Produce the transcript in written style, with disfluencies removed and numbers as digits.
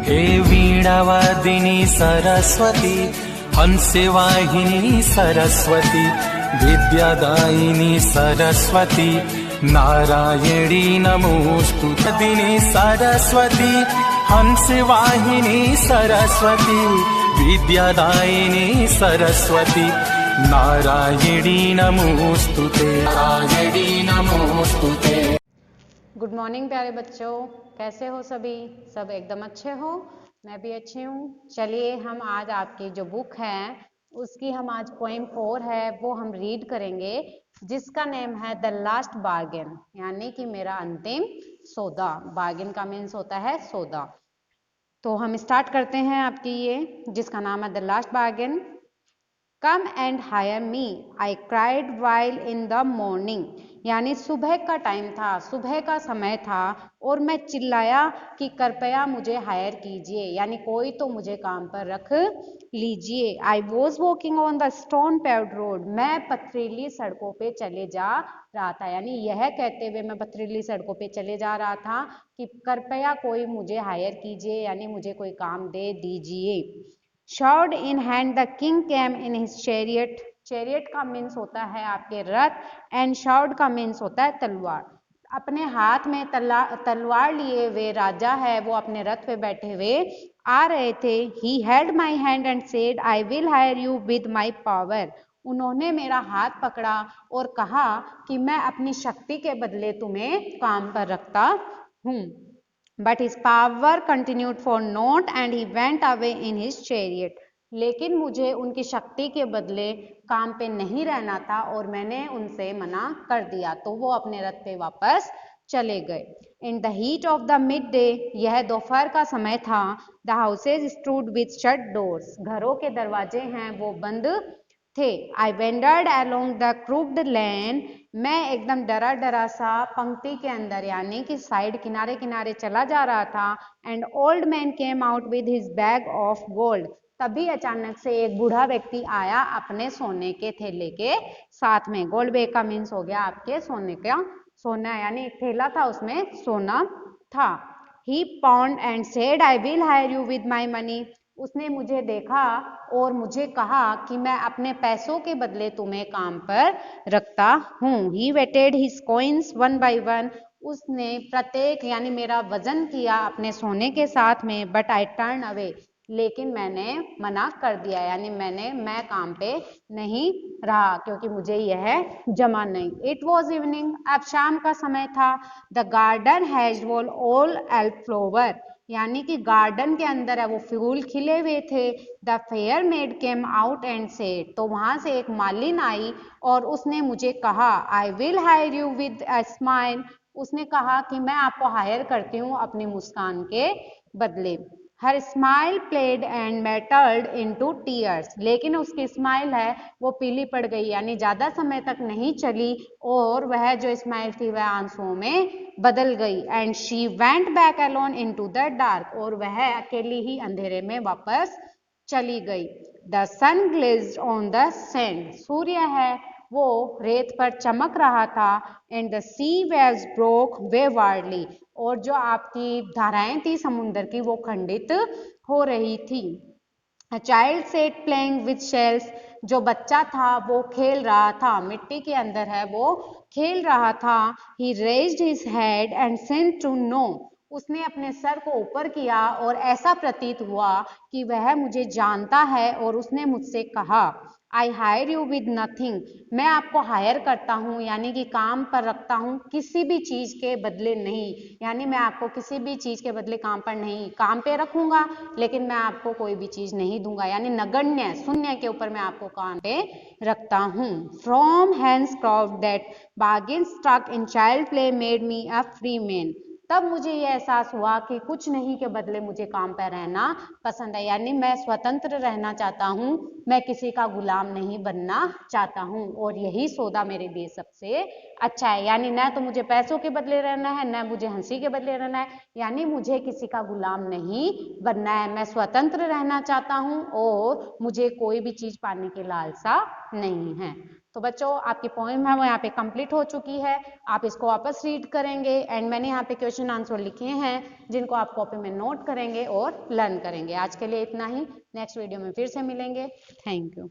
हे वीणावादिनी सरस्वती, हंसवाहिनी सरस्वती, विद्यादायिनी सरस्वती, नारायणी नमोस्तुते। दिनी सरस्वती, हंसवाहिनी सरस्वती, विद्यादायिनी सरस्वती, नारायणी नमोस्तुते, नारायणी नमोस्तुते। गुड मॉर्निंग प्यारे बच्चों, कैसे हो सभी? सब एकदम अच्छे हो? मैं भी अच्छी हूँ। चलिए हम आज आपकी जो बुक है उसकी हम आज पोएम 4 है वो हम रीड करेंगे, जिसका नेम है द लास्ट बार्गेन, यानी कि मेरा अंतिम सौदा। बार्गेन का मीन्स होता है सौदा। तो हम स्टार्ट करते हैं आपकी ये, जिसका नाम है the last bargain. Come and hire me, I cried while in the morning, यानी सुबह का टाइम था, सुबह का समय था और मैं चिल्लाया कि कृपया मुझे हायर कीजिए, यानी कोई तो मुझे काम पर रख लीजिए। I was walking on the stone paved road, मैं पथरीली सड़कों पे चले जा रहा था, यानी यह कहते हुए मैं पथरीली सड़कों पे चले जा रहा था कि कृपया कोई मुझे हायर कीजिए, यानी मुझे कोई काम दे दीजिए। Sword in hand the king came in his chariot, chariot का मीन्स होता है आपके रथ, एंड sword का मीन्स होता है तलवार। अपने हाथ में तलवार लिए हुए राजा है वो अपने रथ पे बैठे हुए आ रहे थे। He held my hand and said, I will hire you with my power. उन्होंने मेरा हाथ पकड़ा और कहा कि मैं अपनी शक्ति के बदले तुम्हें काम पर रखता हूँ। But his power continued for naught and he went away in his chariot. लेकिन मुझे उनकी शक्ति के बदले काम पे नहीं रहना था और मैंने उनसे मना कर दिया, तो वो अपने रथ पे वापस चले गए। In the heat of the midday, यह दोपहर का समय था। The houses stood with shut doors. घरों के दरवाजे हैं वो बंद थे। I wandered along the crooked lane, मैं एकदम डरा डरा सा पंक्ति के अंदर, यानी कि साइड किनारे किनारे चला जा रहा था। And old man came out with his bag of gold, तभी अचानक से एक बूढ़ा व्यक्ति आया अपने सोने के थैले के साथ में। गोल्ड बैग का मीन्स हो गया आपके सोने का, सोना यानी एक थैला था उसमें सोना था। He pound and said I will hire you with my money, उसने मुझे देखा और मुझे कहा कि मैं अपने पैसों के बदले तुम्हें काम पर रखता हूँ। He waited his coins one by one, उसने प्रत्येक यानी मेरा वजन किया अपने सोने के साथ में। बट आई टर्न अवे, लेकिन मैंने मना कर दिया, यानी मैं काम पे नहीं रहा क्योंकि मुझे यह जमा नहीं। इट वॉज इवनिंग, अब शाम का समय था। The garden has all elf flower, यानी कि गार्डन के अंदर है वो फूल खिले हुए थे। The fair made came out and said, तो वहां से एक मालिन आई और उसने मुझे कहा आई will hire you with a smile, उसने कहा कि मैं आपको हायर करती हूँ अपनी मुस्कान के बदले। Her smile played and metalled into tears, लेकिन उसकी स्माइल है वो पीली पड़ गई, यानी ज्यादा समय तक नहीं चली और वह जो स्माइल थी वह आंसुओं में बदल गई। And she went back alone into the dark, और वह अकेली ही अंधेरे में वापस चली गई। The sun glazed on the sand, सूर्य है वो रेत पर चमक रहा था। And the sea waves broke waywardly, और जो आपकी धाराएं थी समुद्र की वो खंडित हो रही थी। A child set playing with shells, जो बच्चा था वो खेल रहा था, मिट्टी के अंदर है वो खेल रहा था। He raised his head and sent to no, उसने अपने सर को ऊपर किया और ऐसा प्रतीत हुआ कि वह मुझे जानता है, और उसने मुझसे कहा I hire you with nothing, मैं आपको हायर करता हूँ, यानी कि काम पर रखता हूँ, किसी भी चीज के बदले नहीं, यानी मैं आपको किसी भी चीज के बदले काम पर नहीं, काम पे रखूंगा लेकिन मैं आपको कोई भी चीज नहीं दूंगा, यानी नगण्य शून्य के ऊपर मैं आपको काम पे रखता हूँ। From hence crowd that bargain struck in child play made me a free man, तब मुझे ये एहसास हुआ कि कुछ नहीं के बदले मुझे काम पर रहना पसंद है, यानी मैं स्वतंत्र रहना चाहता हूँ, मैं किसी का गुलाम नहीं बनना चाहता हूँ, और यही सौदा मेरे लिए सबसे अच्छा है। यानी न तो मुझे पैसों के बदले रहना है, न मुझे हंसी के बदले रहना है, यानी मुझे किसी का गुलाम नहीं बनना है। मैं स्वतंत्र रहना चाहता हूँ और मुझे कोई भी चीज पाने की लालसा नहीं है। तो बच्चों आपकी पोएम है वो यहाँ पे कंप्लीट हो चुकी है। आप इसको वापस रीड करेंगे एंड मैंने यहाँ पे क्वेश्चन आंसर लिखे हैं जिनको आप कॉपी में नोट करेंगे और लर्न करेंगे। आज के लिए इतना ही, नेक्स्ट वीडियो में फिर से मिलेंगे। Thank you.